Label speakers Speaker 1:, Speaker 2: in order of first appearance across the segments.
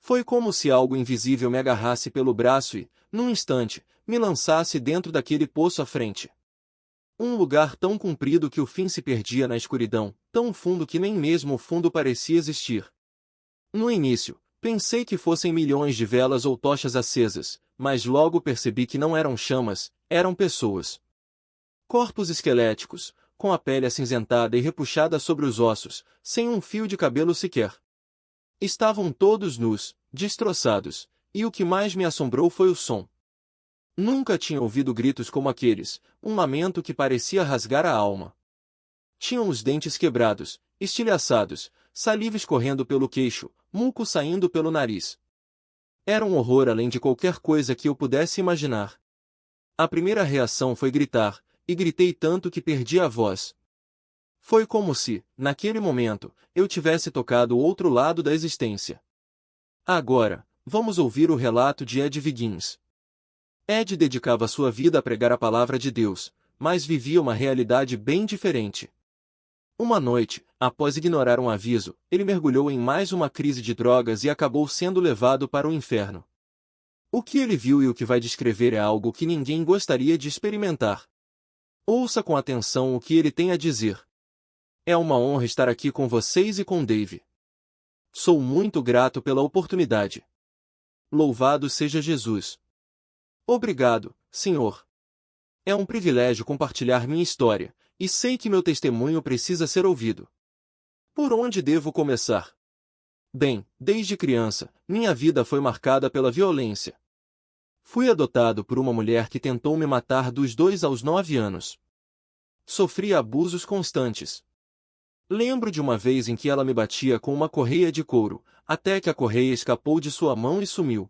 Speaker 1: Foi como se algo invisível me agarrasse pelo braço e, num instante, me lançasse dentro daquele poço à frente. Um lugar tão comprido que o fim se perdia na escuridão, tão fundo que nem mesmo o fundo parecia existir. No início, pensei que fossem milhões de velas ou tochas acesas, mas logo percebi que não eram chamas, eram pessoas. Corpos esqueléticos, com a pele acinzentada e repuxada sobre os ossos, sem um fio de cabelo sequer. Estavam todos nus, destroçados, e o que mais me assombrou foi o som. Nunca tinha ouvido gritos como aqueles, um lamento que parecia rasgar a alma. Tinham os dentes quebrados, estilhaçados, saliva escorrendo pelo queixo, muco saindo pelo nariz. Era um horror além de qualquer coisa que eu pudesse imaginar. A primeira reação foi gritar, e gritei tanto que perdi a voz. Foi como se, naquele momento, eu tivesse tocado o outro lado da existência. Agora, vamos ouvir o relato de Ed Wiggins. Ed dedicava sua vida a pregar a palavra de Deus, mas vivia uma realidade bem diferente. Uma noite, após ignorar um aviso, ele mergulhou em mais uma crise de drogas e acabou sendo levado para o inferno. O que ele viu e o que vai descrever é algo que ninguém gostaria de experimentar. Ouça com atenção o que ele tem a dizer. É uma honra estar aqui com vocês e com Dave. Sou muito grato pela oportunidade. Louvado seja Jesus. Obrigado, Senhor. É um privilégio compartilhar minha história, e sei que meu testemunho precisa ser ouvido. Por onde devo começar? Bem, desde criança, minha vida foi marcada pela violência. Fui adotado por uma mulher que tentou me matar dos 2 aos 9 anos. Sofri abusos constantes. Lembro de uma vez em que ela me batia com uma correia de couro, até que a correia escapou de sua mão e sumiu.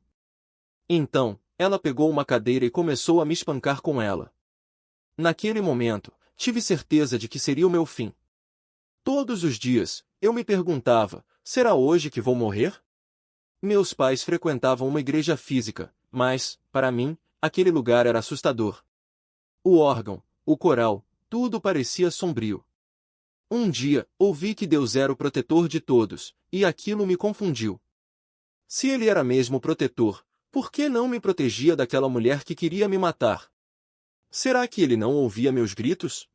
Speaker 1: Então, ela pegou uma cadeira e começou a me espancar com ela. Naquele momento, tive certeza de que seria o meu fim. Todos os dias, eu me perguntava, será hoje que vou morrer? Meus pais frequentavam uma igreja física, mas, para mim, aquele lugar era assustador. O órgão, o coral, tudo parecia sombrio. Um dia, ouvi que Deus era o protetor de todos, e aquilo me confundiu. Se ele era mesmo o protetor, por que não me protegia daquela mulher que queria me matar? Será que ele não ouvia meus gritos?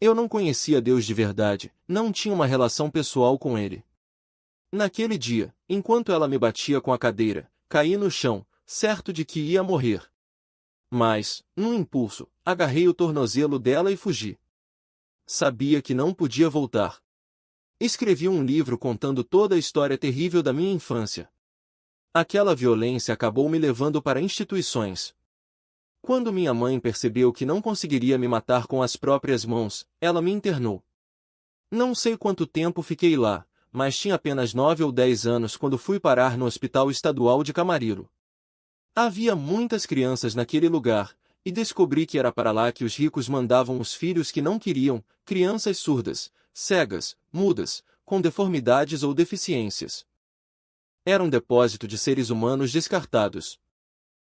Speaker 1: Eu não conhecia Deus de verdade, não tinha uma relação pessoal com ele. Naquele dia, enquanto ela me batia com a cadeira, caí no chão, certo de que ia morrer. Mas, num impulso, agarrei o tornozelo dela e fugi. Sabia que não podia voltar. Escrevi um livro contando toda a história terrível da minha infância. Aquela violência acabou me levando para instituições. Quando minha mãe percebeu que não conseguiria me matar com as próprias mãos, ela me internou. Não sei quanto tempo fiquei lá, mas tinha apenas 9 ou 10 anos quando fui parar no Hospital Estadual de Camariro. Havia muitas crianças naquele lugar, e descobri que era para lá que os ricos mandavam os filhos que não queriam, crianças surdas, cegas, mudas, com deformidades ou deficiências. Era um depósito de seres humanos descartados.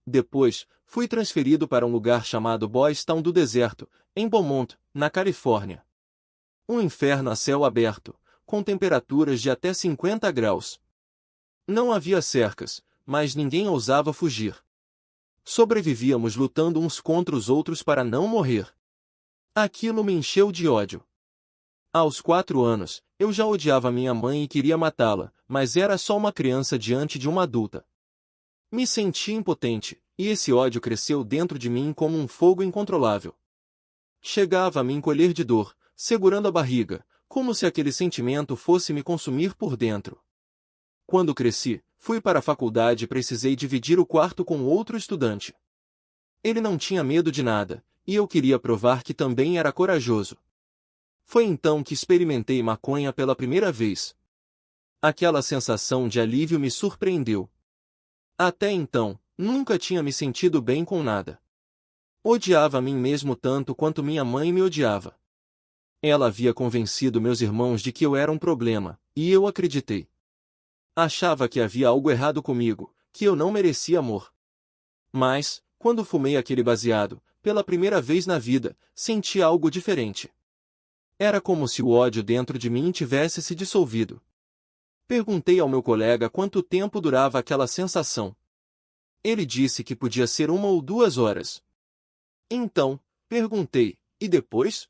Speaker 1: Depois, fui transferido para um lugar chamado Boys Town do deserto, em Beaumont, na Califórnia. Um inferno a céu aberto, com temperaturas de até 50 graus. Não havia cercas, mas ninguém ousava fugir. Sobrevivíamos lutando uns contra os outros para não morrer. Aquilo me encheu de ódio. Aos 4 anos, eu já odiava minha mãe e queria matá-la, mas era só uma criança diante de uma adulta. Me senti impotente, e esse ódio cresceu dentro de mim como um fogo incontrolável. Chegava a me encolher de dor, segurando a barriga, como se aquele sentimento fosse me consumir por dentro. Quando cresci, fui para a faculdade e precisei dividir o quarto com outro estudante. Ele não tinha medo de nada, e eu queria provar que também era corajoso. Foi então que experimentei maconha pela primeira vez. Aquela sensação de alívio me surpreendeu. Até então, nunca tinha me sentido bem com nada. Odiava a mim mesmo tanto quanto minha mãe me odiava. Ela havia convencido meus irmãos de que eu era um problema, e eu acreditei. Achava que havia algo errado comigo, que eu não merecia amor. Mas, quando fumei aquele baseado, pela primeira vez na vida, senti algo diferente. Era como se o ódio dentro de mim tivesse se dissolvido. Perguntei ao meu colega quanto tempo durava aquela sensação. Ele disse que podia ser 1 ou 2 horas. Então, perguntei, e depois?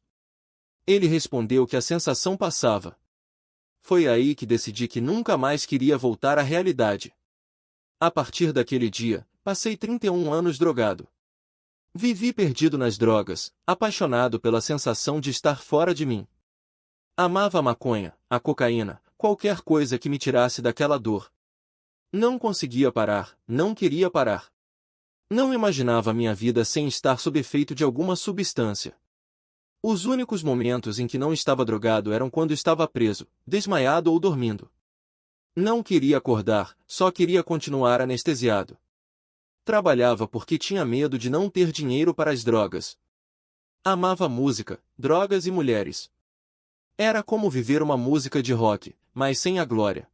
Speaker 1: Ele respondeu que a sensação passava. Foi aí que decidi que nunca mais queria voltar à realidade. A partir daquele dia, passei 31 anos drogado. Vivi perdido nas drogas, apaixonado pela sensação de estar fora de mim. Amava a maconha, a cocaína, qualquer coisa que me tirasse daquela dor. Não conseguia parar, não queria parar. Não imaginava minha vida sem estar sob efeito de alguma substância. Os únicos momentos em que não estava drogado eram quando estava preso, desmaiado ou dormindo. Não queria acordar, só queria continuar anestesiado. Trabalhava porque tinha medo de não ter dinheiro para as drogas. Amava música, drogas e mulheres. Era como viver uma música de rock, mas sem a glória.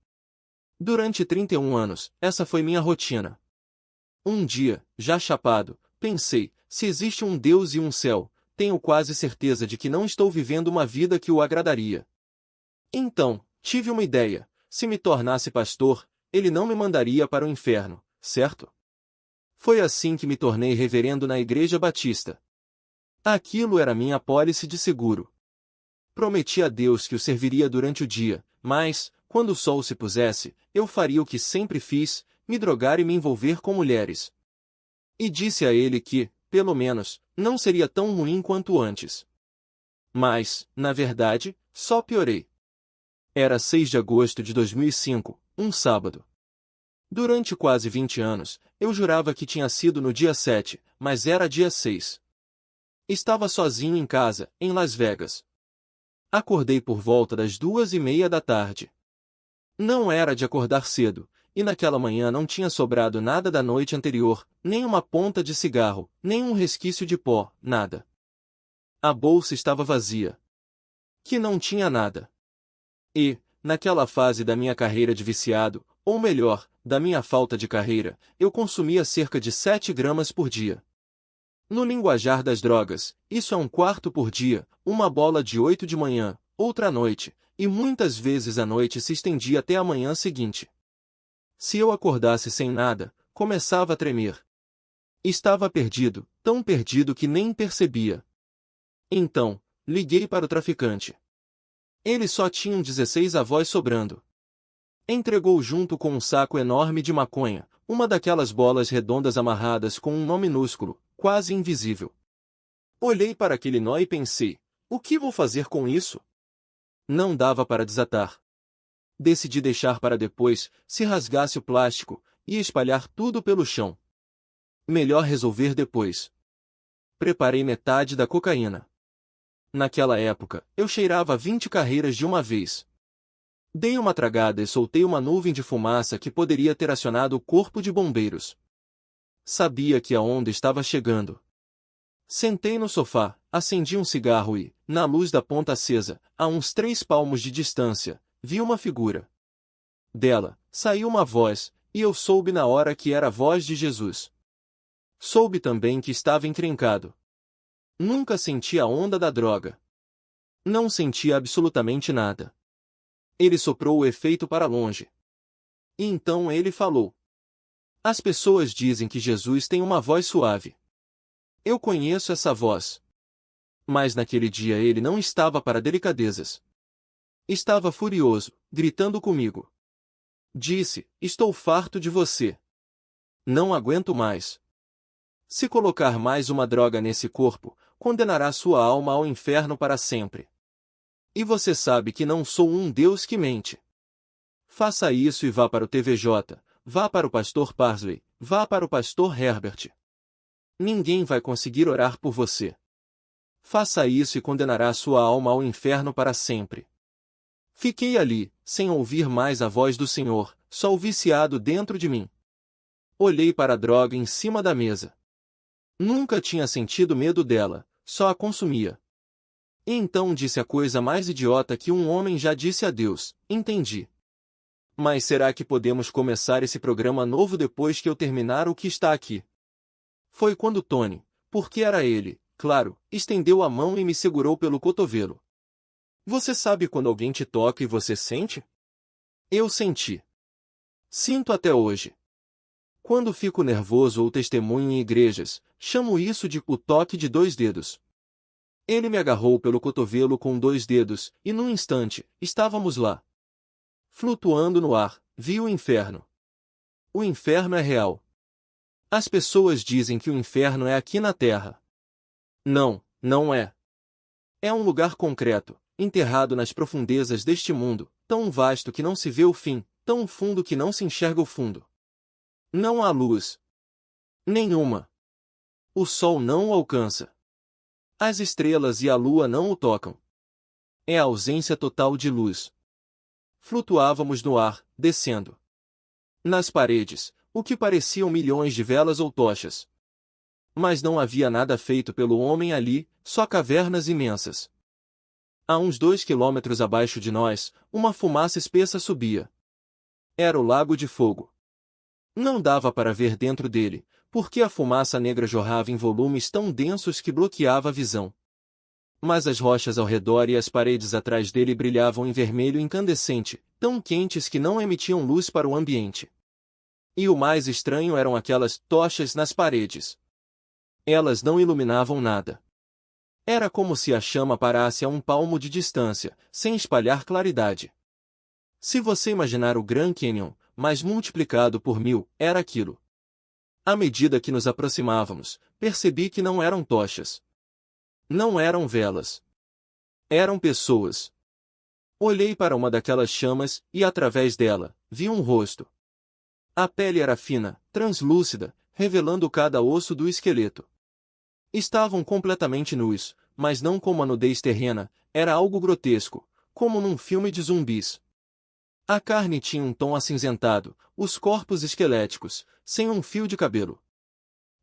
Speaker 1: Durante 31 anos, essa foi minha rotina. Um dia, já chapado, pensei, se existe um Deus e um céu, tenho quase certeza de que não estou vivendo uma vida que o agradaria. Então, tive uma ideia, se me tornasse pastor, ele não me mandaria para o inferno, certo? Foi assim que me tornei reverendo na Igreja Batista. Aquilo era minha apólice de seguro. Prometi a Deus que o serviria durante o dia, mas, quando o sol se pusesse, eu faria o que sempre fiz, me drogar e me envolver com mulheres. E disse a ele que, pelo menos, não seria tão ruim quanto antes. Mas, na verdade, só piorei. Era 6 de agosto de 2005, um sábado. Durante quase 20 anos, eu jurava que tinha sido no dia 7, mas era dia 6. Estava sozinho em casa, em Las Vegas. Acordei por volta das 2:30 da tarde. Não era de acordar cedo, e naquela manhã não tinha sobrado nada da noite anterior, nem uma ponta de cigarro, nem um resquício de pó, nada. A bolsa estava vazia. Que não tinha nada. E, naquela fase da minha carreira de viciado, ou melhor, da minha falta de carreira, eu consumia cerca de 7 gramas por dia. No linguajar das drogas, isso é 1/4 por dia, uma bola de 8 de manhã, outra à noite, e muitas vezes a noite se estendia até a manhã seguinte. Se eu acordasse sem nada, começava a tremer. Estava perdido, tão perdido que nem percebia. Então, liguei para o traficante. Ele só tinha 16 avós sobrando. Entregou junto com um saco enorme de maconha, uma daquelas bolas redondas amarradas com um nó minúsculo, quase invisível. Olhei para aquele nó e pensei, o que vou fazer com isso? Não dava para desatar. Decidi deixar para depois, se rasgasse o plástico, e espalhar tudo pelo chão. Melhor resolver depois. Preparei metade da cocaína. Naquela época, eu cheirava 20 carreiras de uma vez. Dei uma tragada e soltei uma nuvem de fumaça que poderia ter acionado o corpo de bombeiros. Sabia que a onda estava chegando. Sentei no sofá, acendi um cigarro e, na luz da ponta acesa, a uns 3 palmos de distância, vi uma figura. Dela, saiu uma voz, e eu soube na hora que era a voz de Jesus. Soube também que estava encrencado. Nunca senti a onda da droga. Não sentia absolutamente nada. Ele soprou o efeito para longe. E então ele falou. As pessoas dizem que Jesus tem uma voz suave. Eu conheço essa voz. Mas naquele dia ele não estava para delicadezas. Estava furioso, gritando comigo. Disse, estou farto de você. Não aguento mais. Se colocar mais uma droga nesse corpo, condenará sua alma ao inferno para sempre. E você sabe que não sou um Deus que mente. Faça isso e vá para o TVJ, vá para o pastor Parsley, vá para o pastor Herbert. Ninguém vai conseguir orar por você. Faça isso e condenará sua alma ao inferno para sempre. Fiquei ali, sem ouvir mais a voz do Senhor, só o viciado dentro de mim. Olhei para a droga em cima da mesa. Nunca tinha sentido medo dela, só a consumia. E então disse a coisa mais idiota que um homem já disse a Deus, entendi. Mas será que podemos começar esse programa novo depois que eu terminar o que está aqui? Foi quando Tony, porque era ele, claro, estendeu a mão e me segurou pelo cotovelo. Você sabe quando alguém te toca e você sente? Eu senti. Sinto até hoje. Quando fico nervoso ou testemunho em igrejas, chamo isso de o toque de 2 dedos. Ele me agarrou pelo cotovelo com 2 dedos, e num instante, estávamos lá. Flutuando no ar, vi o inferno. O inferno é real. As pessoas dizem que o inferno é aqui na Terra. Não, não é. É um lugar concreto, enterrado nas profundezas deste mundo, tão vasto que não se vê o fim, tão fundo que não se enxerga o fundo. Não há luz nenhuma. O sol não o alcança. As estrelas e a lua não o tocam. É a ausência total de luz. Flutuávamos no ar, descendo. Nas paredes, o que pareciam milhões de velas ou tochas. Mas não havia nada feito pelo homem ali, só cavernas imensas. A uns 2 quilômetros abaixo de nós, uma fumaça espessa subia. Era o Lago de Fogo. Não dava para ver dentro dele, porque a fumaça negra jorrava em volumes tão densos que bloqueava a visão. Mas as rochas ao redor e as paredes atrás dele brilhavam em vermelho incandescente, tão quentes que não emitiam luz para o ambiente. E o mais estranho eram aquelas tochas nas paredes. Elas não iluminavam nada. Era como se a chama parasse a 1 palmo de distância, sem espalhar claridade. Se você imaginar o Grand Canyon, mas multiplicado por 1000, era aquilo. À medida que nos aproximávamos, percebi que não eram tochas. Não eram velas. Eram pessoas. Olhei para uma daquelas chamas e, através dela, vi um rosto. A pele era fina, translúcida, revelando cada osso do esqueleto. Estavam completamente nus, mas não como a nudez terrena, era algo grotesco, como num filme de zumbis. A carne tinha um tom acinzentado, os corpos esqueléticos, sem um fio de cabelo.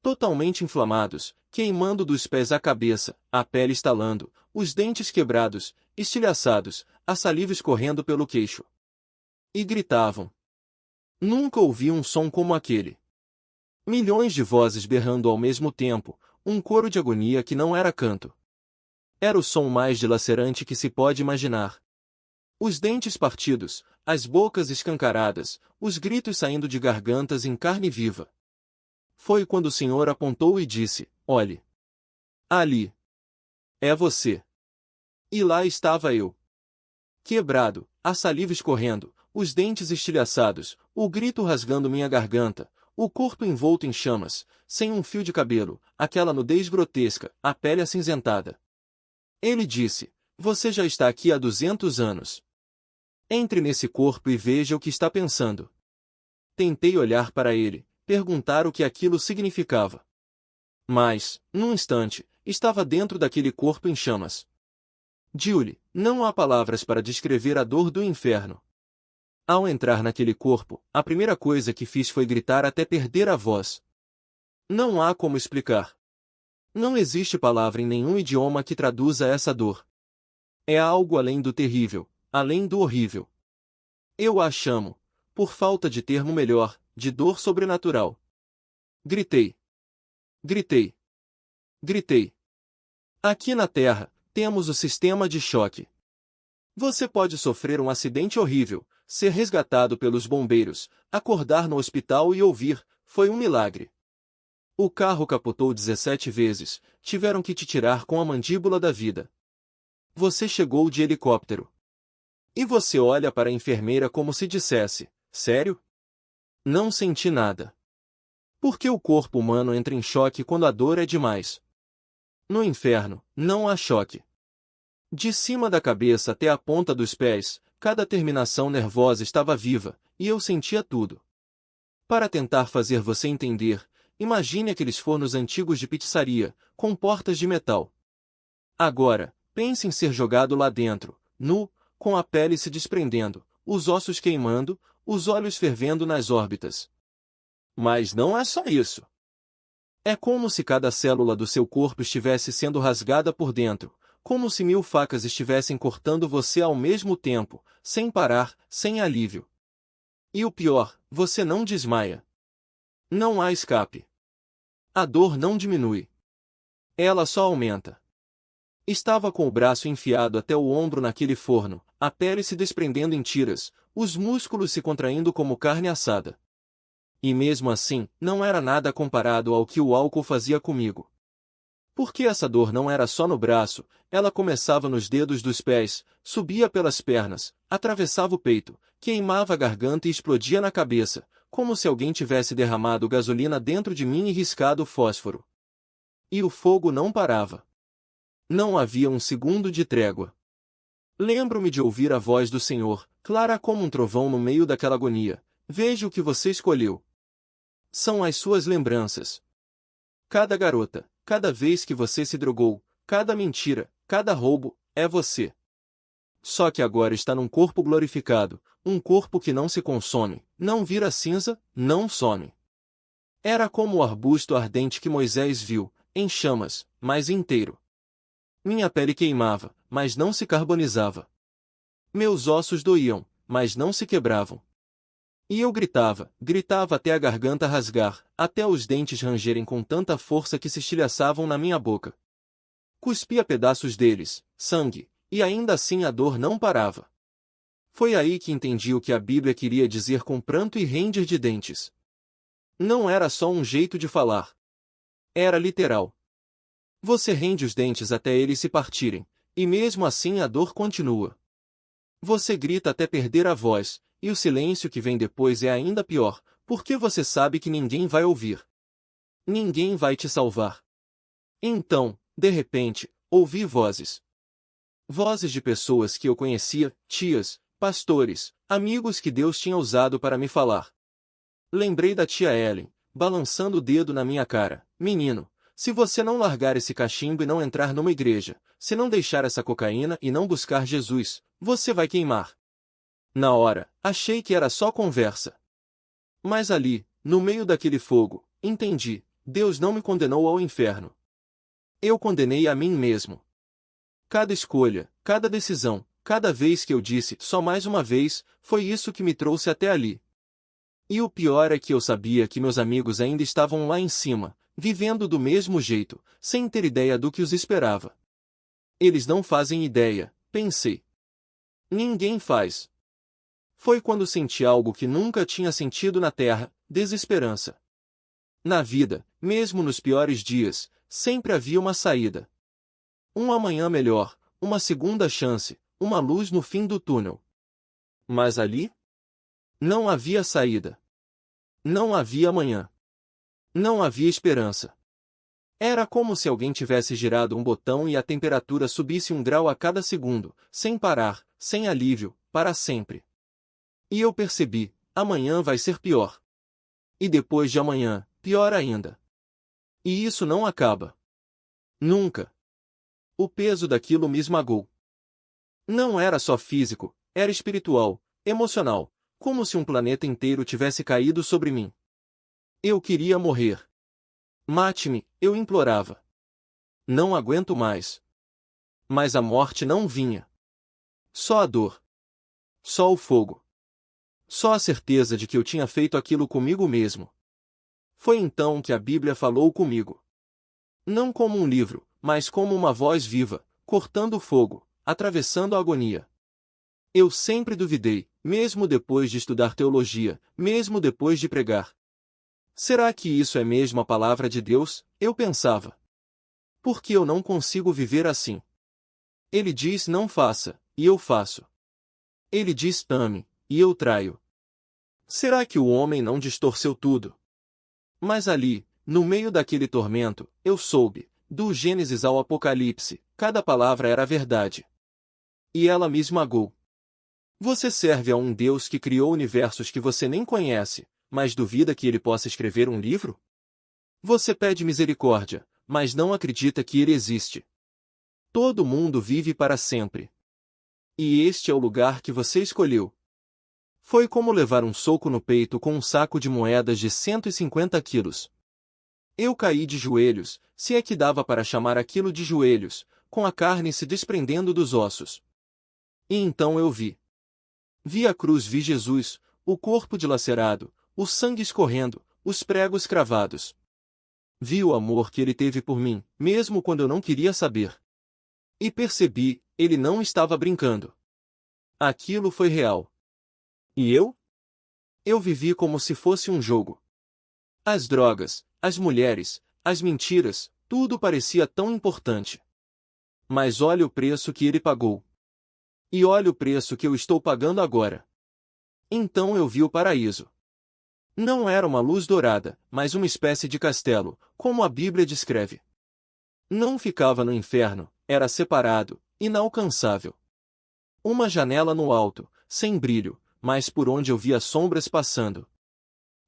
Speaker 1: Totalmente inflamados, queimando dos pés à cabeça, a pele estalando, os dentes quebrados, estilhaçados, a saliva escorrendo pelo queixo. E gritavam. Nunca ouvi um som como aquele. Milhões de vozes berrando ao mesmo tempo, um coro de agonia que não era canto. Era o som mais dilacerante que se pode imaginar. Os dentes partidos, as bocas escancaradas, os gritos saindo de gargantas em carne viva. Foi quando o Senhor apontou e disse, olhe. Ali. É você. E lá estava eu. Quebrado, a saliva escorrendo, os dentes estilhaçados, o grito rasgando minha garganta, o corpo envolto em chamas, sem um fio de cabelo, aquela nudez grotesca, a pele acinzentada. Ele disse, você já está aqui há 200 anos. Entre nesse corpo e veja o que está pensando. Tentei olhar para ele, perguntar o que aquilo significava. Mas, num instante, estava dentro daquele corpo em chamas. Julie, não há palavras para descrever a dor do inferno. Ao entrar naquele corpo, a primeira coisa que fiz foi gritar até perder a voz. Não há como explicar. Não existe palavra em nenhum idioma que traduza essa dor. É algo além do terrível, além do horrível. Eu a chamo, por falta de termo melhor, de dor sobrenatural. Gritei. Gritei. Gritei. Aqui na Terra, temos o sistema de choque. Você pode sofrer um acidente horrível, ser resgatado pelos bombeiros, acordar no hospital e ouvir, foi um milagre. O carro capotou 17 vezes, tiveram que te tirar com a mandíbula da vida. Você chegou de helicóptero. E você olha para a enfermeira como se dissesse, sério? Não senti nada. Porque o corpo humano entra em choque quando a dor é demais. No inferno, não há choque. De cima da cabeça até a ponta dos pés, cada terminação nervosa estava viva, e eu sentia tudo. Para tentar fazer você entender, imagine aqueles fornos antigos de pizzaria, com portas de metal. Agora, pense em ser jogado lá dentro, nu, com a pele se desprendendo, os ossos queimando, os olhos fervendo nas órbitas. Mas não é só isso. É como se cada célula do seu corpo estivesse sendo rasgada por dentro, como se 1000 facas estivessem cortando você ao mesmo tempo, sem parar, sem alívio. E o pior, você não desmaia. Não há escape. A dor não diminui. Ela só aumenta. Estava com o braço enfiado até o ombro naquele forno, a pele se desprendendo em tiras, os músculos se contraindo como carne assada. E mesmo assim, não era nada comparado ao que o álcool fazia comigo. Porque essa dor não era só no braço, ela começava nos dedos dos pés, subia pelas pernas, atravessava o peito, queimava a garganta e explodia na cabeça, como se alguém tivesse derramado gasolina dentro de mim e riscado fósforo. E o fogo não parava. Não havia um segundo de trégua. Lembro-me de ouvir a voz do Senhor, clara como um trovão no meio daquela agonia. Veja o que você escolheu. São as suas lembranças. Cada garota, cada vez que você se drogou, cada mentira, cada roubo, é você. Só que agora está num corpo glorificado, um corpo que não se consome, não vira cinza, não some. Era como o arbusto ardente que Moisés viu, em chamas, mas inteiro. Minha pele queimava, mas não se carbonizava. Meus ossos doíam, mas não se quebravam. E eu gritava, gritava até a garganta rasgar, até os dentes rangerem com tanta força que se estilhaçavam na minha boca. Cuspia pedaços deles, sangue, e ainda assim a dor não parava. Foi aí que entendi o que a Bíblia queria dizer com pranto e ranger de dentes. Não era só um jeito de falar. Era literal. Você rende os dentes até eles se partirem, e mesmo assim a dor continua. Você grita até perder a voz, e o silêncio que vem depois é ainda pior, porque você sabe que ninguém vai ouvir. Ninguém vai te salvar. Então, de repente, ouvi vozes. Vozes de pessoas que eu conhecia, tias, pastores, amigos que Deus tinha usado para me falar. Lembrei da tia Ellen, balançando o dedo na minha cara. Menino, se você não largar esse cachimbo e não entrar numa igreja, se não deixar essa cocaína e não buscar Jesus, você vai queimar. Na hora, achei que era só conversa. Mas ali, no meio daquele fogo, entendi, Deus não me condenou ao inferno. Eu condenei a mim mesmo. Cada escolha, cada decisão, cada vez que eu disse só mais uma vez, foi isso que me trouxe até ali. E o pior é que eu sabia que meus amigos ainda estavam lá em cima, vivendo do mesmo jeito, sem ter ideia do que os esperava. Eles não fazem ideia, pensei. Ninguém faz. Foi quando senti algo que nunca tinha sentido na terra, desesperança. Na vida, mesmo nos piores dias, sempre havia uma saída. Um amanhã melhor, uma segunda chance, uma luz no fim do túnel. Mas ali? Não havia saída. Não havia amanhã. Não havia esperança. Era como se alguém tivesse girado um botão e a temperatura subisse 1 grau a cada segundo, sem parar, sem alívio, para sempre. E eu percebi, amanhã vai ser pior. E depois de amanhã, pior ainda. E isso não acaba. Nunca. O peso daquilo me esmagou. Não era só físico, era espiritual, emocional, como se um planeta inteiro tivesse caído sobre mim. Eu queria morrer. Mate-me, eu implorava. Não aguento mais. Mas a morte não vinha. Só a dor. Só o fogo. Só a certeza de que eu tinha feito aquilo comigo mesmo. Foi então que a Bíblia falou comigo. Não como um livro, mas como uma voz viva, cortando o fogo, atravessando a agonia. Eu sempre duvidei, mesmo depois de estudar teologia, mesmo depois de pregar. Será que isso é mesmo a palavra de Deus? Eu pensava. Por que eu não consigo viver assim? Ele diz não faça, e eu faço. Ele diz ame, e eu traio. Será que o homem não distorceu tudo? Mas ali, no meio daquele tormento, eu soube, do Gênesis ao Apocalipse, cada palavra era verdade. E ela me esmagou. Você serve a um Deus que criou universos que você nem conhece, mas duvida que ele possa escrever um livro? Você pede misericórdia, mas não acredita que ele existe. Todo mundo vive para sempre. E este é o lugar que você escolheu. Foi como levar um soco no peito com um saco de moedas de 150 quilos. Eu caí de joelhos, se é que dava para chamar aquilo de joelhos, com a carne se desprendendo dos ossos. E então eu vi. Vi a cruz, vi Jesus, o corpo dilacerado, o sangue escorrendo, os pregos cravados. Vi o amor que ele teve por mim, mesmo quando eu não queria saber. E percebi, ele não estava brincando. Aquilo foi real. E eu? Eu vivi como se fosse um jogo. As drogas, as mulheres, as mentiras, tudo parecia tão importante. Mas olha o preço que ele pagou. E olha o preço que eu estou pagando agora. Então eu vi o paraíso. Não era uma luz dourada, mas uma espécie de castelo, como a Bíblia descreve. Não ficava no inferno, era separado, inalcançável. Uma janela no alto, sem brilho, mas por onde eu via sombras passando.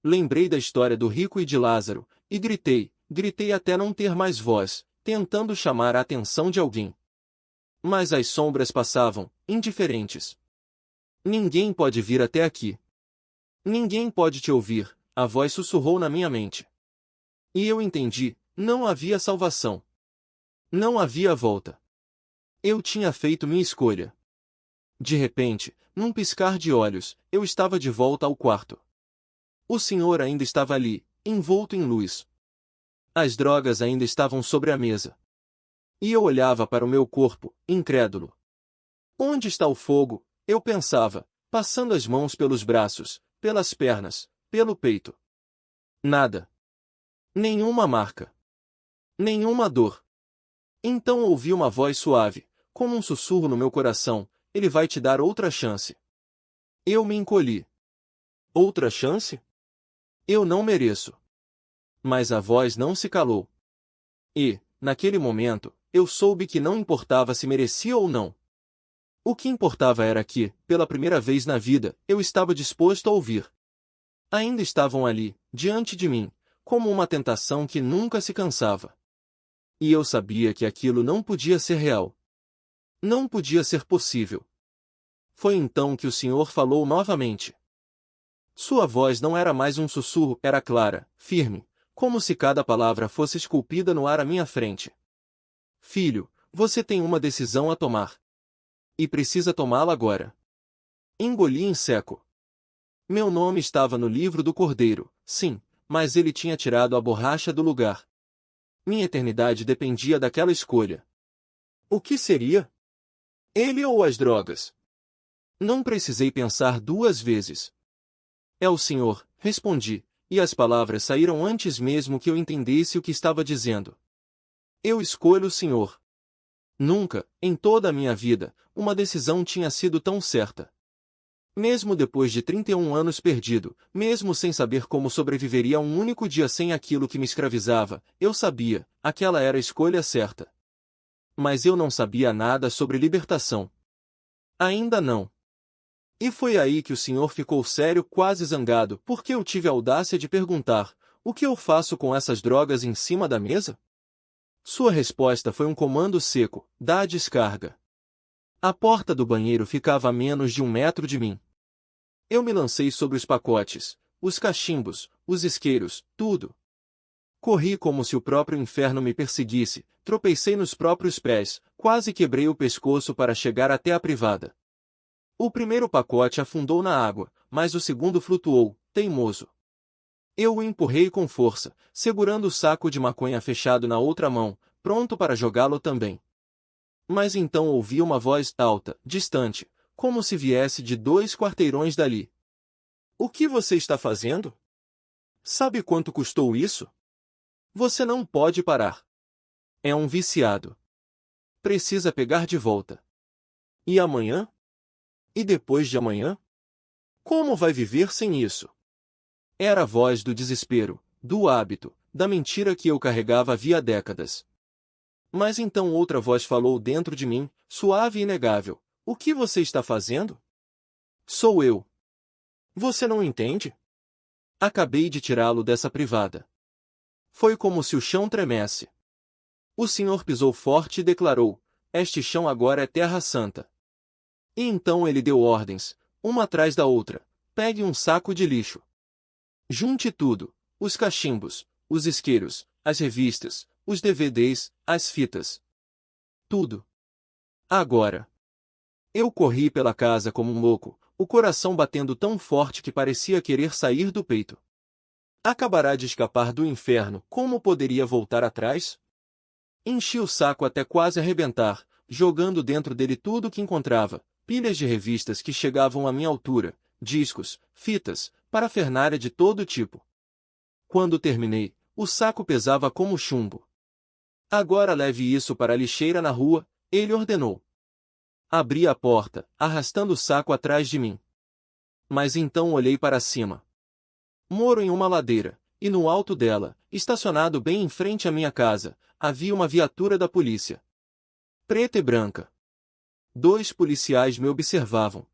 Speaker 1: Lembrei da história do rico e de Lázaro, e gritei até não ter mais voz, tentando chamar a atenção de alguém. Mas as sombras passavam, indiferentes. Ninguém pode vir até aqui. Ninguém pode te ouvir, a voz sussurrou na minha mente. E eu entendi, não havia salvação. Não havia volta. Eu tinha feito minha escolha. De repente, num piscar de olhos, eu estava de volta ao quarto. O senhor ainda estava ali, envolto em luz. As drogas ainda estavam sobre a mesa. E eu olhava para o meu corpo, incrédulo. Onde está o fogo? Eu pensava, passando as mãos pelos braços, pelas pernas, pelo peito. Nada. Nenhuma marca. Nenhuma dor. Então ouvi uma voz suave, como um sussurro no meu coração: ele vai te dar outra chance. Eu me encolhi. Outra chance? Eu não mereço. Mas a voz não se calou. E, naquele momento, eu soube que não importava se merecia ou não. O que importava era que, pela primeira vez na vida, eu estava disposto a ouvir. Ainda estavam ali, diante de mim, como uma tentação que nunca se cansava. E eu sabia que aquilo não podia ser real. Não podia ser possível. Foi então que o Senhor falou novamente. Sua voz não era mais um sussurro, era clara, firme, como se cada palavra fosse esculpida no ar à minha frente. Filho, você tem uma decisão a tomar. E precisa tomá-la agora. Engoli em seco. Meu nome estava no livro do Cordeiro, sim, mas ele tinha tirado a borracha do lugar. Minha eternidade dependia daquela escolha. O que seria? Ele ou as drogas? Não precisei pensar duas vezes. É o Senhor, respondi, e as palavras saíram antes mesmo que eu entendesse o que estava dizendo. Eu escolho o Senhor. Nunca, em toda a minha vida, uma decisão tinha sido tão certa. Mesmo depois de 31 anos perdido, mesmo sem saber como sobreviveria a um único dia sem aquilo que me escravizava, eu sabia, aquela era a escolha certa. Mas eu não sabia nada sobre libertação. Ainda não. E foi aí que o senhor ficou sério, quase zangado, porque eu tive a audácia de perguntar: o que eu faço com essas drogas em cima da mesa? Sua resposta foi um comando seco: dá a descarga. A porta do banheiro ficava a menos de 1 metro de mim. Eu me lancei sobre os pacotes, os cachimbos, os isqueiros, tudo. Corri como se o próprio inferno me perseguisse, tropecei nos próprios pés, quase quebrei o pescoço para chegar até a privada. O primeiro pacote afundou na água, mas o segundo flutuou, teimoso. Eu o empurrei com força, segurando o saco de maconha fechado na outra mão, pronto para jogá-lo também. Mas então ouvi uma voz alta, distante, como se viesse de 2 quarteirões dali. O que você está fazendo? Sabe quanto custou isso? Você não pode parar. É um viciado. Precisa pegar de volta. E amanhã? E depois de amanhã? Como vai viver sem isso? Era a voz do desespero, do hábito, da mentira que eu carregava havia décadas. Mas então outra voz falou dentro de mim, suave e inegável: o que você está fazendo? Sou eu. Você não entende? Acabei de tirá-lo dessa privada. Foi como se o chão tremesse. O senhor pisou forte e declarou: este chão agora é terra santa. E então ele deu ordens, uma atrás da outra: pegue um saco de lixo. Junte tudo, os cachimbos, os isqueiros, as revistas, os DVDs, as fitas. Tudo. Agora. Eu corri pela casa como um louco, o coração batendo tão forte que parecia querer sair do peito. Acabará de escapar do inferno, como poderia voltar atrás? Enchi o saco até quase arrebentar, jogando dentro dele tudo o que encontrava, pilhas de revistas que chegavam à minha altura, discos, fitas, parafernália de todo tipo. Quando terminei, o saco pesava como chumbo. Agora leve isso para a lixeira na rua, ele ordenou. Abri a porta, arrastando o saco atrás de mim. Mas então olhei para cima. Moro em uma ladeira, e no alto dela, estacionado bem em frente à minha casa, havia uma viatura da polícia. Preta e branca. 2 policiais me observavam.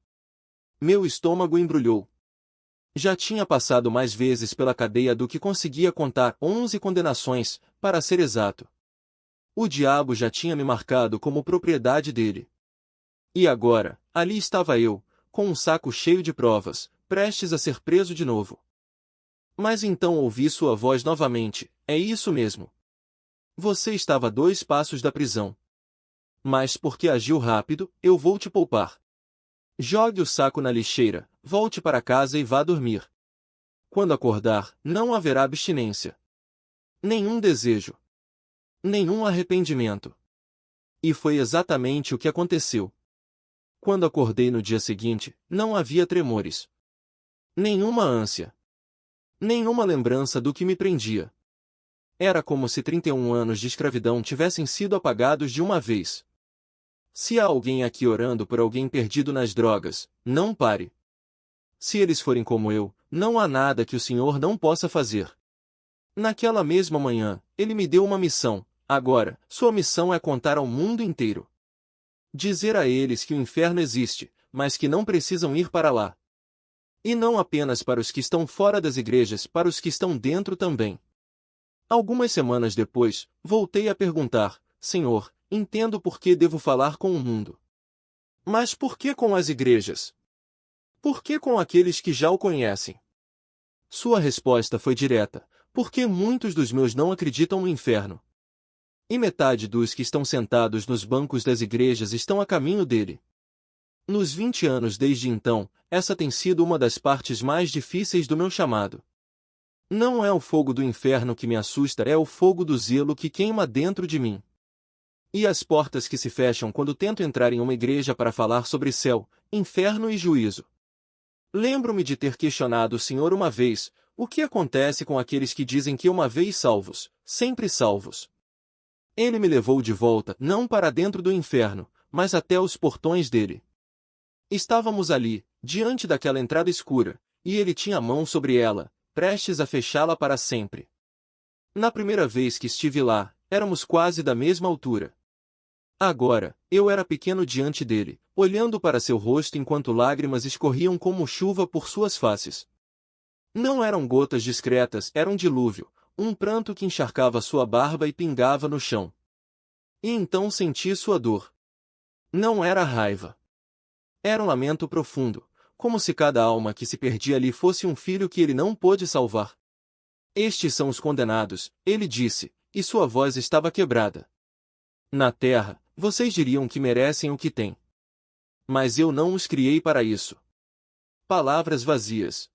Speaker 1: Meu estômago embrulhou. Já tinha passado mais vezes pela cadeia do que conseguia contar, 11 condenações, para ser exato. O diabo já tinha me marcado como propriedade dele. E agora, ali estava eu, com um saco cheio de provas, prestes a ser preso de novo. Mas então ouvi sua voz novamente: é isso mesmo. Você estava a 2 passos da prisão. Mas porque agiu rápido, eu vou te poupar. Jogue o saco na lixeira, volte para casa e vá dormir. Quando acordar, não haverá abstinência. Nenhum desejo. Nenhum arrependimento. E foi exatamente o que aconteceu. Quando acordei no dia seguinte, não havia tremores. Nenhuma ânsia. Nenhuma lembrança do que me prendia. Era como se 31 anos de escravidão tivessem sido apagados de uma vez. Se há alguém aqui orando por alguém perdido nas drogas, não pare. Se eles forem como eu, não há nada que o Senhor não possa fazer. Naquela mesma manhã, ele me deu uma missão. Agora, sua missão é contar ao mundo inteiro. Dizer a eles que o inferno existe, mas que não precisam ir para lá. E não apenas para os que estão fora das igrejas, para os que estão dentro também. Algumas semanas depois, voltei a perguntar: Senhor, entendo por que devo falar com o mundo. Mas por que com as igrejas? Por que com aqueles que já o conhecem? Sua resposta foi direta: porque muitos dos meus não acreditam no inferno. E metade dos que estão sentados nos bancos das igrejas estão a caminho dele. Nos 20 anos desde então, essa tem sido uma das partes mais difíceis do meu chamado. Não é o fogo do inferno que me assusta, é o fogo do zelo que queima dentro de mim. E as portas que se fecham quando tento entrar em uma igreja para falar sobre céu, inferno e juízo. Lembro-me de ter questionado o Senhor uma vez: o que acontece com aqueles que dizem que uma vez salvos, sempre salvos? Ele me levou de volta, não para dentro do inferno, mas até os portões dele. Estávamos ali, diante daquela entrada escura, e ele tinha a mão sobre ela, prestes a fechá-la para sempre. Na primeira vez que estive lá, éramos quase da mesma altura. Agora, eu era pequeno diante dele, olhando para seu rosto enquanto lágrimas escorriam como chuva por suas faces. Não eram gotas discretas, era um dilúvio, um pranto que encharcava sua barba e pingava no chão. E então senti sua dor. Não era raiva. Era um lamento profundo, como se cada alma que se perdia ali fosse um filho que ele não pôde salvar. Estes são os condenados, ele disse, e sua voz estava quebrada. Na terra, vocês diriam que merecem o que têm. Mas eu não os criei para isso. Palavras vazias.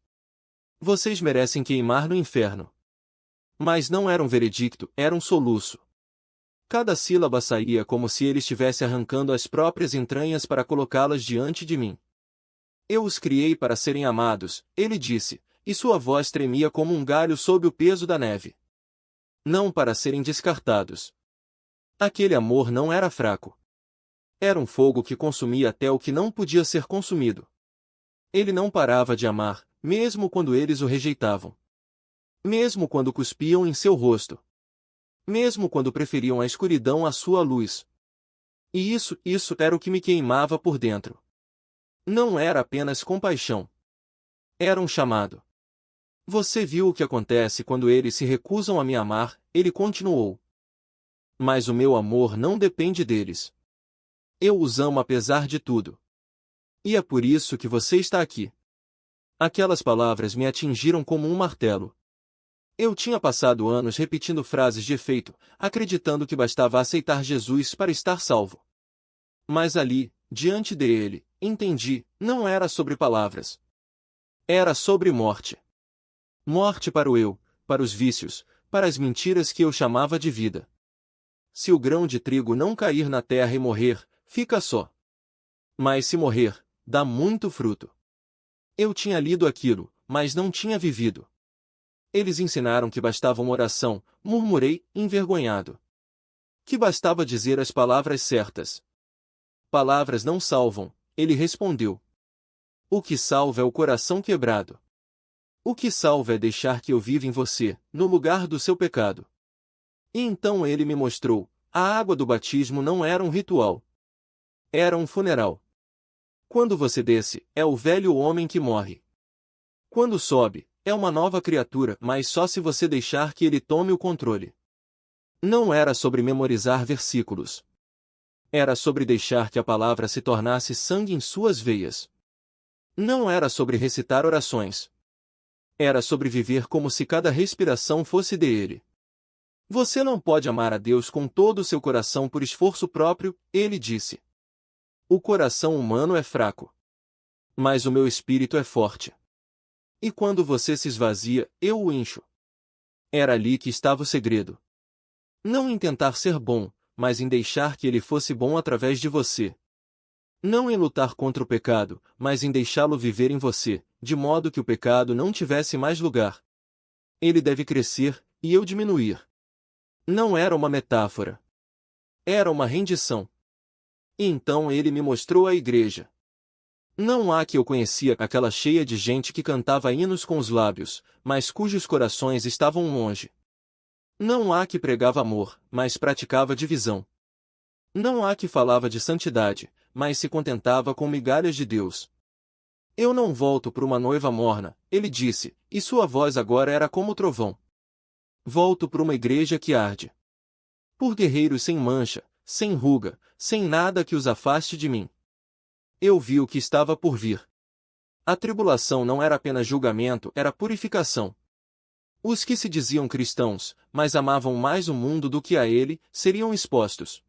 Speaker 1: Vocês merecem queimar no inferno. Mas não era um veredicto, era um soluço. Cada sílaba saía como se ele estivesse arrancando as próprias entranhas para colocá-las diante de mim. Eu os criei para serem amados, ele disse, e sua voz tremia como um galho sob o peso da neve. Não para serem descartados. Aquele amor não era fraco. Era um fogo que consumia até o que não podia ser consumido. Ele não parava de amar, mesmo quando eles o rejeitavam. Mesmo quando cuspiam em seu rosto. Mesmo quando preferiam a escuridão à sua luz. E isso era o que me queimava por dentro. Não era apenas compaixão. Era um chamado. Você viu o que acontece quando eles se recusam a me amar, ele continuou. Mas o meu amor não depende deles. Eu os amo apesar de tudo. E é por isso que você está aqui. Aquelas palavras me atingiram como um martelo. Eu tinha passado anos repetindo frases de efeito, acreditando que bastava aceitar Jesus para estar salvo. Mas ali, diante dele, entendi, não era sobre palavras. Era sobre morte. Morte para o eu, para os vícios, para as mentiras que eu chamava de vida. Se o grão de trigo não cair na terra e morrer, fica só. Mas se morrer, dá muito fruto. Eu tinha lido aquilo, mas não tinha vivido. Eles ensinaram que bastava uma oração, murmurei, envergonhado. Que bastava dizer as palavras certas. Palavras não salvam, ele respondeu. O que salva é o coração quebrado. O que salva é deixar que eu viva em você, no lugar do seu pecado. E então ele me mostrou, a água do batismo não era um ritual. Era um funeral. Quando você desce, é o velho homem que morre. Quando sobe, é uma nova criatura, mas só se você deixar que ele tome o controle. Não era sobre memorizar versículos. Era sobre deixar que a palavra se tornasse sangue em suas veias. Não era sobre recitar orações. Era sobre viver como se cada respiração fosse dele. Você não pode amar a Deus com todo o seu coração por esforço próprio, ele disse. O coração humano é fraco. Mas o meu espírito é forte. E quando você se esvazia, eu o encho. Era ali que estava o segredo. Não em tentar ser bom, mas em deixar que ele fosse bom através de você. Não em lutar contra o pecado, mas em deixá-lo viver em você, de modo que o pecado não tivesse mais lugar. Ele deve crescer, e eu diminuir. Não era uma metáfora. Era uma rendição. E então ele me mostrou a igreja. Não há que eu conhecia aquela cheia de gente que cantava hinos com os lábios, mas cujos corações estavam longe. Não há que pregava amor, mas praticava divisão. Não há que falava de santidade, mas se contentava com migalhas de Deus. Eu não volto para uma noiva morna, ele disse, e sua voz agora era como o trovão. Volto para uma igreja que arde. Por guerreiros sem mancha, sem ruga, sem nada que os afaste de mim. Eu vi o que estava por vir. A tribulação não era apenas julgamento, era purificação. Os que se diziam cristãos, mas amavam mais o mundo do que a ele, seriam expostos.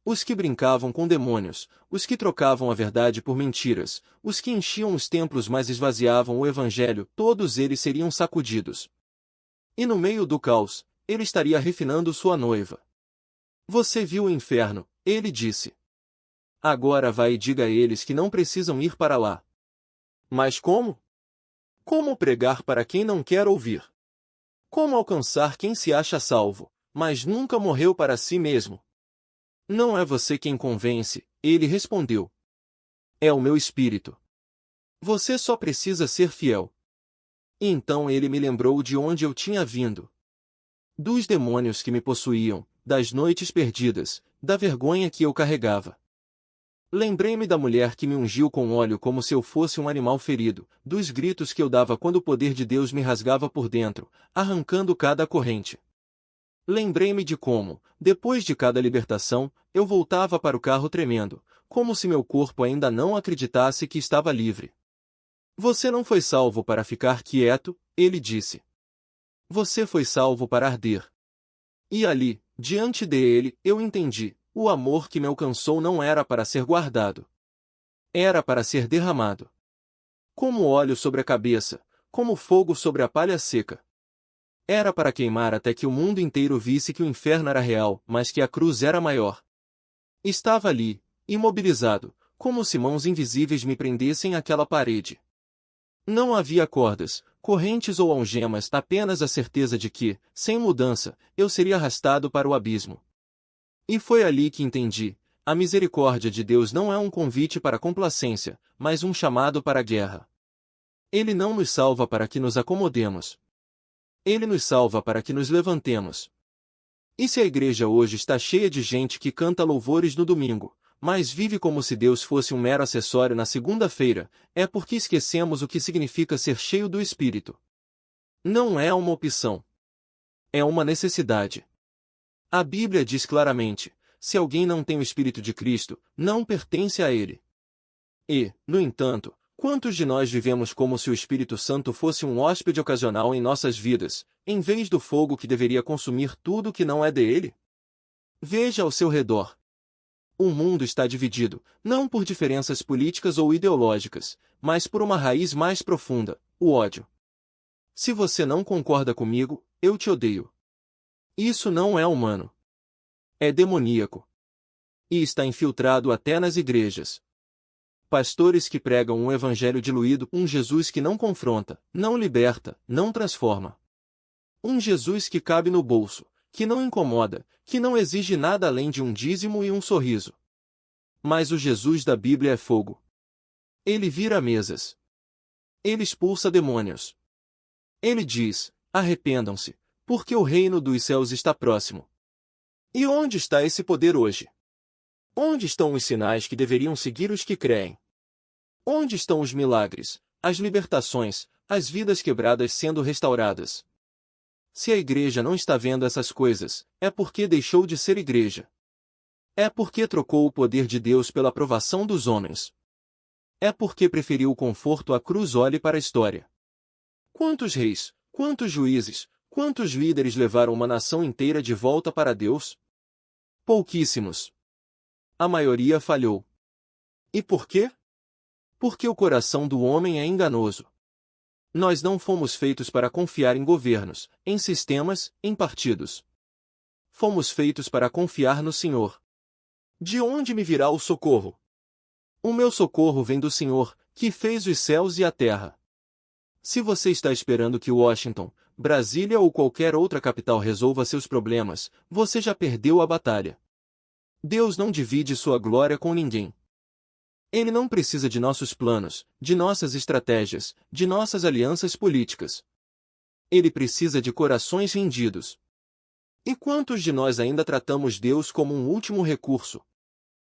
Speaker 1: Os que brincavam com demônios, os que trocavam a verdade por mentiras, os que enchiam os templos mas esvaziavam o evangelho, todos eles seriam sacudidos. E no meio do caos, ele estaria refinando sua noiva. Você viu o inferno, ele disse. Agora vai e diga a eles que não precisam ir para lá. Mas como? Como pregar para quem não quer ouvir? Como alcançar quem se acha salvo, mas nunca morreu para si mesmo? Não é você quem convence, ele respondeu. É o meu espírito. Você só precisa ser fiel. E então ele me lembrou de onde eu tinha vindo. Dos demônios que me possuíam, das noites perdidas, da vergonha que eu carregava. Lembrei-me da mulher que me ungiu com óleo como se eu fosse um animal ferido, dos gritos que eu dava quando o poder de Deus me rasgava por dentro, arrancando cada corrente. Lembrei-me de como, depois de cada libertação, eu voltava para o carro tremendo, como se meu corpo ainda não acreditasse que estava livre. Você não foi salvo para ficar quieto, ele disse. Você foi salvo para arder. E ali, diante dele, eu entendi. O amor que me alcançou não era para ser guardado. Era para ser derramado. Como óleo sobre a cabeça, como fogo sobre a palha seca. Era para queimar até que o mundo inteiro visse que o inferno era real, mas que a cruz era maior. Estava ali, imobilizado, como se mãos invisíveis me prendessem àquela parede. Não havia cordas, correntes ou algemas, apenas a certeza de que, sem mudança, eu seria arrastado para o abismo. E foi ali que entendi, a misericórdia de Deus não é um convite para complacência, mas um chamado para a guerra. Ele não nos salva para que nos acomodemos. Ele nos salva para que nos levantemos. E se a igreja hoje está cheia de gente que canta louvores no domingo, mas vive como se Deus fosse um mero acessório na segunda-feira, é porque esquecemos o que significa ser cheio do Espírito. Não é uma opção. É uma necessidade. A Bíblia diz claramente, se alguém não tem o Espírito de Cristo, não pertence a ele. E, no entanto, quantos de nós vivemos como se o Espírito Santo fosse um hóspede ocasional em nossas vidas, em vez do fogo que deveria consumir tudo que não é dele? Veja ao seu redor. O mundo está dividido, não por diferenças políticas ou ideológicas, mas por uma raiz mais profunda, o ódio. Se você não concorda comigo, eu te odeio. Isso não é humano. É demoníaco. E está infiltrado até nas igrejas. Pastores que pregam um evangelho diluído, um Jesus que não confronta, não liberta, não transforma. Um Jesus que cabe no bolso, que não incomoda, que não exige nada além de um dízimo e um sorriso. Mas o Jesus da Bíblia é fogo. Ele vira mesas. Ele expulsa demônios. Ele diz: arrependam-se, porque o reino dos céus está próximo. E onde está esse poder hoje? Onde estão os sinais que deveriam seguir os que creem? Onde estão os milagres, as libertações, as vidas quebradas sendo restauradas? Se a igreja não está vendo essas coisas, é porque deixou de ser igreja. É porque trocou o poder de Deus pela aprovação dos homens. É porque preferiu o conforto à cruz. Olhe para a história. Quantos reis, quantos juízes, quantos líderes levaram uma nação inteira de volta para Deus? Pouquíssimos. A maioria falhou. E por quê? Porque o coração do homem é enganoso. Nós não fomos feitos para confiar em governos, em sistemas, em partidos. Fomos feitos para confiar no Senhor. De onde me virá o socorro? O meu socorro vem do Senhor, que fez os céus e a terra. Se você está esperando que Washington, Brasília ou qualquer outra capital resolva seus problemas, você já perdeu a batalha. Deus não divide sua glória com ninguém. Ele não precisa de nossos planos, de nossas estratégias, de nossas alianças políticas. Ele precisa de corações rendidos. E quantos de nós ainda tratamos Deus como um último recurso?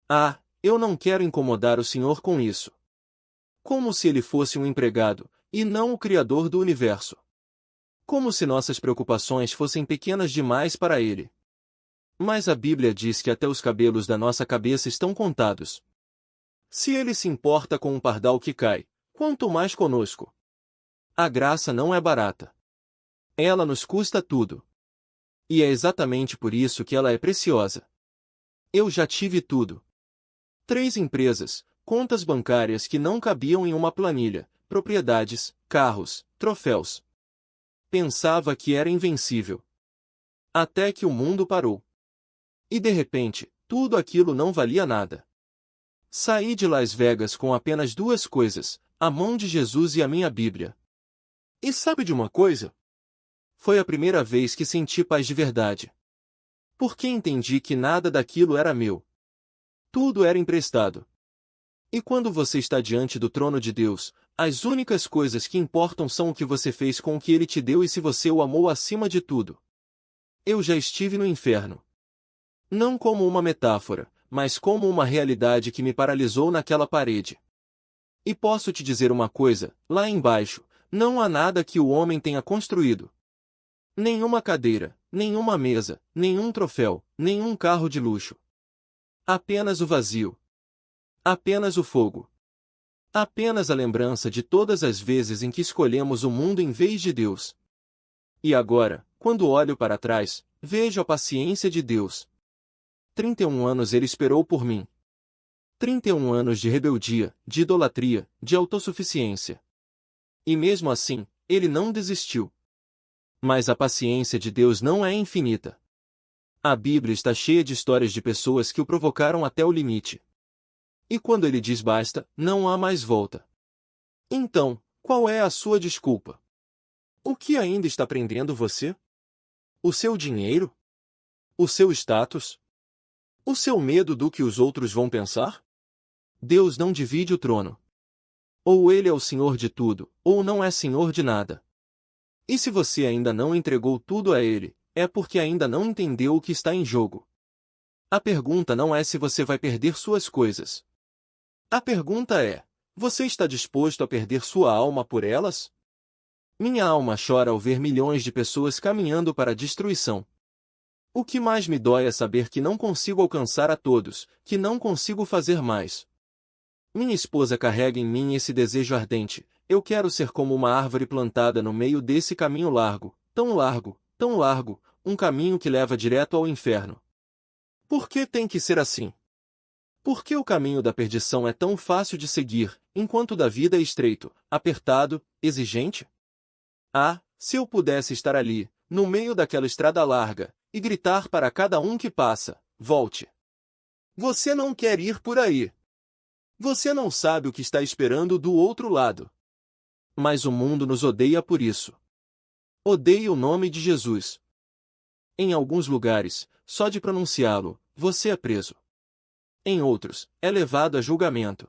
Speaker 1: Ah, eu não quero incomodar o Senhor com isso. Como se ele fosse um empregado, e não o Criador do universo. Como se nossas preocupações fossem pequenas demais para ele. Mas a Bíblia diz que até os cabelos da nossa cabeça estão contados. Se ele se importa com um pardal que cai, quanto mais conosco. A graça não é barata. Ela nos custa tudo. E é exatamente por isso que ela é preciosa. Eu já tive tudo. 3 empresas, contas bancárias que não cabiam em uma planilha, propriedades, carros, troféus. Pensava que era invencível. Até que o mundo parou. E de repente, tudo aquilo não valia nada. Saí de Las Vegas com apenas 2 coisas, a mão de Jesus e a minha Bíblia. E sabe de uma coisa? Foi a primeira vez que senti paz de verdade. Porque entendi que nada daquilo era meu. Tudo era emprestado. E quando você está diante do trono de Deus, as únicas coisas que importam são o que você fez com o que Ele te deu e se você o amou acima de tudo. Eu já estive no inferno. Não como uma metáfora, mas como uma realidade que me paralisou naquela parede. E posso te dizer uma coisa, lá embaixo, não há nada que o homem tenha construído. Nenhuma cadeira, nenhuma mesa, nenhum troféu, nenhum carro de luxo. Apenas o vazio. Apenas o fogo. Apenas a lembrança de todas as vezes em que escolhemos o mundo em vez de Deus. E agora, quando olho para trás, vejo a paciência de Deus. 31 anos ele esperou por mim. 31 anos de rebeldia, de idolatria, de autossuficiência. E mesmo assim, ele não desistiu. Mas a paciência de Deus não é infinita. A Bíblia está cheia de histórias de pessoas que o provocaram até o limite. E quando ele diz basta, não há mais volta. Então, qual é a sua desculpa? O que ainda está prendendo você? O seu dinheiro? O seu status? O seu medo do que os outros vão pensar? Deus não divide o trono. Ou ele é o Senhor de tudo, ou não é Senhor de nada. E se você ainda não entregou tudo a ele, é porque ainda não entendeu o que está em jogo. A pergunta não é se você vai perder suas coisas. A pergunta é, você está disposto a perder sua alma por elas? Minha alma chora ao ver milhões de pessoas caminhando para a destruição. O que mais me dói é saber que não consigo alcançar a todos, que não consigo fazer mais. Minha esposa carrega em mim esse desejo ardente, eu quero ser como uma árvore plantada no meio desse caminho largo, tão largo, um caminho que leva direto ao inferno. Por que tem que ser assim? Por que o caminho da perdição é tão fácil de seguir, enquanto o da vida é estreito, apertado, exigente? Ah, se eu pudesse estar ali, no meio daquela estrada larga, e gritar para cada um que passa, volte. Você não quer ir por aí. Você não sabe o que está esperando do outro lado. Mas o mundo nos odeia por isso. Odeia o nome de Jesus. Em alguns lugares, só de pronunciá-lo, você é preso. Em outros, é levado a julgamento.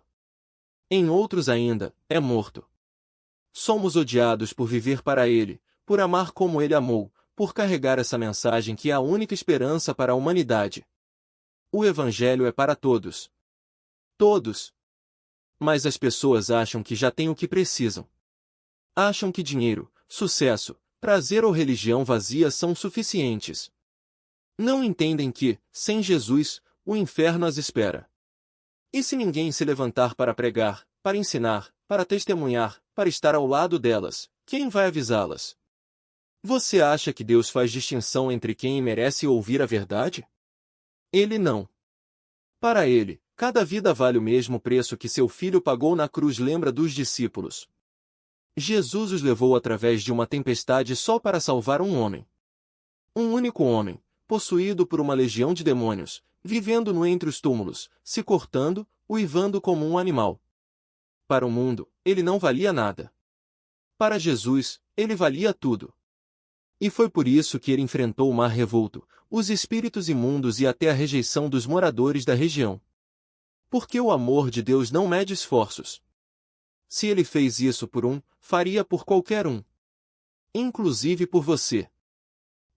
Speaker 1: Em outros ainda, é morto. Somos odiados por viver para Ele, por amar como Ele amou, por carregar essa mensagem que é a única esperança para a humanidade. O Evangelho é para todos. Todos. Mas as pessoas acham que já têm o que precisam. Acham que dinheiro, sucesso, prazer ou religião vazia são suficientes. Não entendem que, sem Jesus, o inferno as espera. E se ninguém se levantar para pregar, para ensinar, para testemunhar, para estar ao lado delas, quem vai avisá-las? Você acha que Deus faz distinção entre quem merece ouvir a verdade? Ele não. Para ele, cada vida vale o mesmo preço que seu filho pagou na cruz. Lembra dos discípulos? Jesus os levou através de uma tempestade só para salvar um homem. Um único homem, possuído por uma legião de demônios, vivendo no entre os túmulos, se cortando, uivando como um animal. Para o mundo, ele não valia nada. Para Jesus, ele valia tudo. E foi por isso que ele enfrentou o mar revolto, os espíritos imundos e até a rejeição dos moradores da região. Porque o amor de Deus não mede esforços. Se ele fez isso por um, faria por qualquer um. Inclusive por você.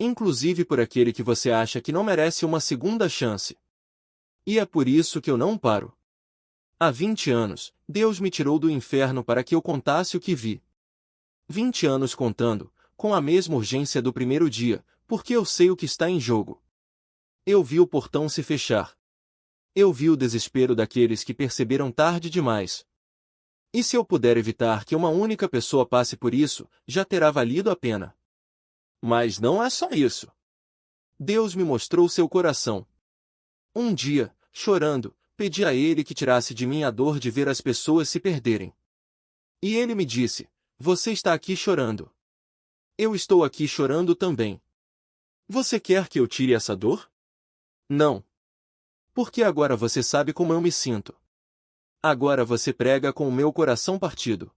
Speaker 1: Inclusive por aquele que você acha que não merece uma segunda chance. E é por isso que eu não paro. Há 20 anos, Deus me tirou do inferno para que eu contasse o que vi. 20 anos contando, com a mesma urgência do primeiro dia, porque eu sei o que está em jogo. Eu vi o portão se fechar. Eu vi o desespero daqueles que perceberam tarde demais. E se eu puder evitar que uma única pessoa passe por isso, já terá valido a pena. Mas não é só isso. Deus me mostrou seu coração. Um dia, chorando, pedi a Ele que tirasse de mim a dor de ver as pessoas se perderem. E Ele me disse: você está aqui chorando. Eu estou aqui chorando também. Você quer que eu tire essa dor? Não. Porque agora você sabe como eu me sinto. Agora você prega com o meu coração partido.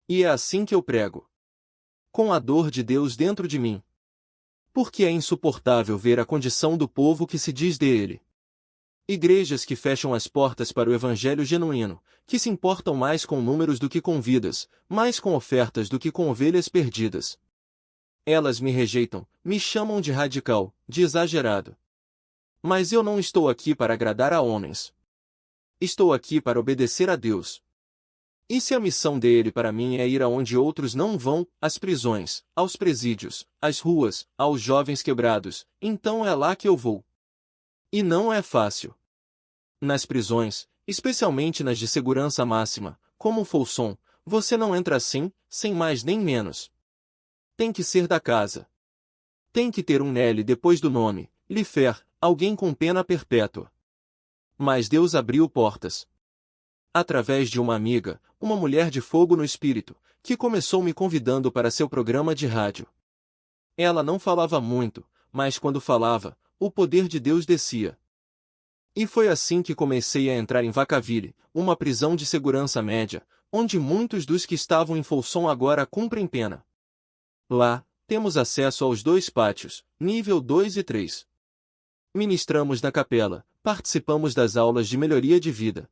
Speaker 1: E é assim que eu prego. Com a dor de Deus dentro de mim. Porque é insuportável ver a condição do povo que se diz dele. Igrejas que fecham as portas para o evangelho genuíno, que se importam mais com números do que com vidas, mais com ofertas do que com ovelhas perdidas. Elas me rejeitam, me chamam de radical, de exagerado. Mas eu não estou aqui para agradar a homens. Estou aqui para obedecer a Deus. E se a missão dele para mim é ir aonde outros não vão, às prisões, aos presídios, às ruas, aos jovens quebrados, então é lá que eu vou. E não é fácil. Nas prisões, especialmente nas de segurança máxima, como Folsom, você não entra assim, sem mais nem menos. Tem que ser da casa. Tem que ter um L depois do nome, Lifer, alguém com pena perpétua. Mas Deus abriu portas. Através de uma amiga, uma mulher de fogo no espírito, que começou me convidando para seu programa de rádio. Ela não falava muito, mas quando falava, o poder de Deus descia. E foi assim que comecei a entrar em Vacaville, uma prisão de segurança média, onde muitos dos que estavam em Folsom agora cumprem pena. Lá, temos acesso aos 2 pátios, nível 2 e 3. Ministramos na capela, participamos das aulas de melhoria de vida.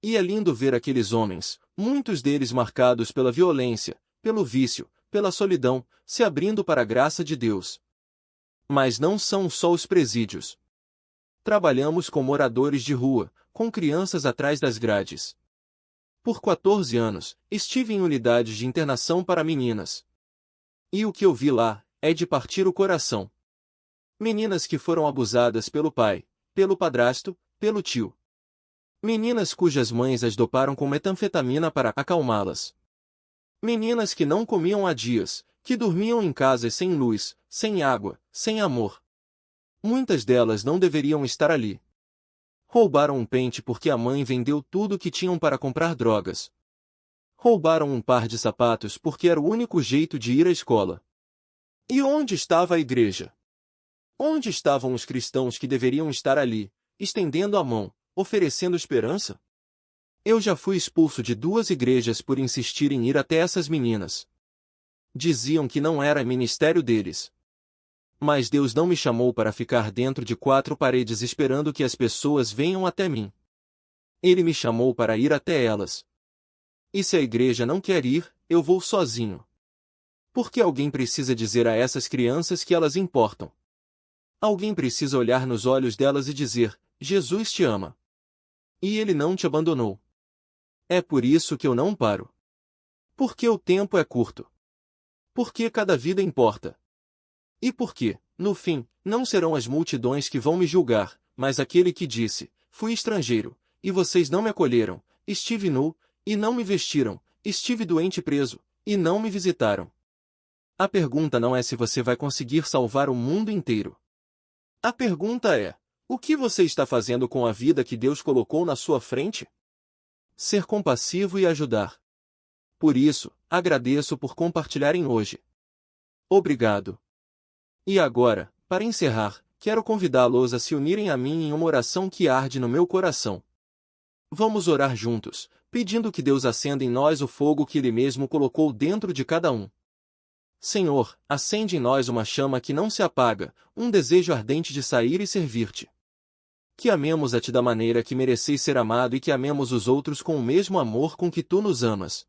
Speaker 1: E é lindo ver aqueles homens, muitos deles marcados pela violência, pelo vício, pela solidão, se abrindo para a graça de Deus. Mas não são só os presídios. Trabalhamos com moradores de rua, com crianças atrás das grades. Por 14 anos, estive em unidades de internação para meninas. E o que eu vi lá, é de partir o coração. Meninas que foram abusadas pelo pai, pelo padrasto, pelo tio. Meninas cujas mães as doparam com metanfetamina para acalmá-las. Meninas que não comiam há dias, que dormiam em casas sem luz, sem água, sem amor. Muitas delas não deveriam estar ali. Roubaram um pente porque a mãe vendeu tudo o que tinham para comprar drogas. Roubaram um par de sapatos porque era o único jeito de ir à escola. E onde estava a igreja? Onde estavam os cristãos que deveriam estar ali, estendendo a mão, oferecendo esperança? Eu já fui expulso de 2 igrejas por insistir em ir até essas meninas. Diziam que não era ministério deles. Mas Deus não me chamou para ficar dentro de 4 paredes esperando que as pessoas venham até mim. Ele me chamou para ir até elas. E se a igreja não quer ir, eu vou sozinho. Porque alguém precisa dizer a essas crianças que elas importam. Alguém precisa olhar nos olhos delas e dizer: Jesus te ama. E ele não te abandonou. É por isso que eu não paro. Porque o tempo é curto. Porque cada vida importa. E porque, no fim, não serão as multidões que vão me julgar, mas aquele que disse: fui estrangeiro, e vocês não me acolheram, estive nu, e não me vestiram, estive doente e preso, e não me visitaram. A pergunta não é se você vai conseguir salvar o mundo inteiro. A pergunta é: o que você está fazendo com a vida que Deus colocou na sua frente? Ser compassivo e ajudar. Por isso, agradeço por compartilharem hoje. Obrigado. E agora, para encerrar, quero convidá-los a se unirem a mim em uma oração que arde no meu coração. Vamos orar juntos, pedindo que Deus acenda em nós o fogo que Ele mesmo colocou dentro de cada um. Senhor, acende em nós uma chama que não se apaga, um desejo ardente de sair e servir-te. Que amemos a Ti da maneira que mereceis ser amado e que amemos os outros com o mesmo amor com que Tu nos amas.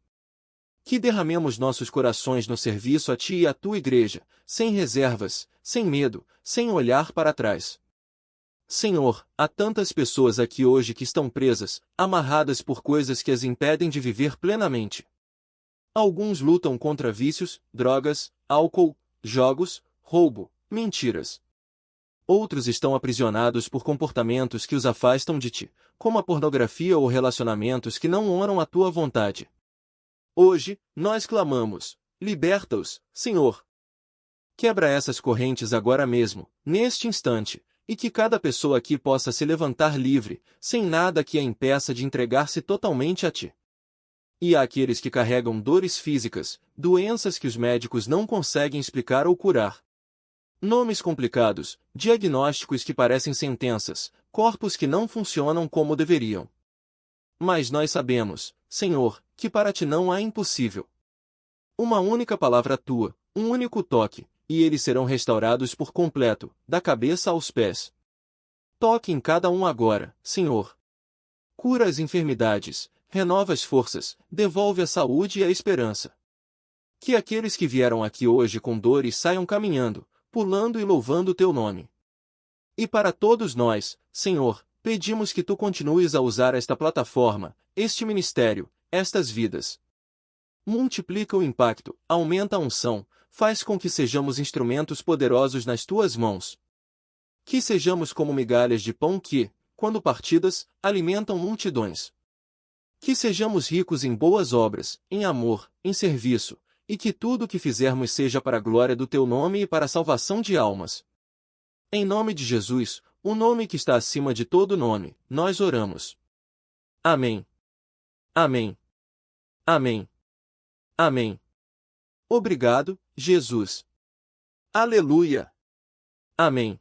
Speaker 1: Que derramemos nossos corações no serviço a Ti e à Tua Igreja, sem reservas, sem medo, sem olhar para trás. Senhor, há tantas pessoas aqui hoje que estão presas, amarradas por coisas que as impedem de viver plenamente. Alguns lutam contra vícios, drogas, álcool, jogos, roubo, mentiras. Outros estão aprisionados por comportamentos que os afastam de Ti, como a pornografia ou relacionamentos que não honram a Tua vontade. Hoje, nós clamamos: liberta-os, Senhor. Quebra essas correntes agora mesmo, neste instante, e que cada pessoa aqui possa se levantar livre, sem nada que a impeça de entregar-se totalmente a Ti. E àqueles que carregam dores físicas, doenças que os médicos não conseguem explicar ou curar. Nomes complicados, diagnósticos que parecem sentenças, corpos que não funcionam como deveriam. Mas nós sabemos, Senhor, que para Ti não há impossível. Uma única palavra Tua, um único toque, e eles serão restaurados por completo, da cabeça aos pés. Toque em cada um agora, Senhor. Cura as enfermidades, renova as forças, devolve a saúde e a esperança. Que aqueles que vieram aqui hoje com dores saiam caminhando, pulando e louvando o Teu nome. E para todos nós, Senhor, pedimos que Tu continues a usar esta plataforma, este ministério, estas vidas. Multiplica o impacto, aumenta a unção, faz com que sejamos instrumentos poderosos nas Tuas mãos. Que sejamos como migalhas de pão que, quando partidas, alimentam multidões. Que sejamos ricos em boas obras, em amor, em serviço, e que tudo o que fizermos seja para a glória do Teu nome e para a salvação de almas. Em nome de Jesus, o nome que está acima de todo nome, nós oramos. Amém. Amém. Amém. Amém. Obrigado, Jesus. Aleluia. Amém.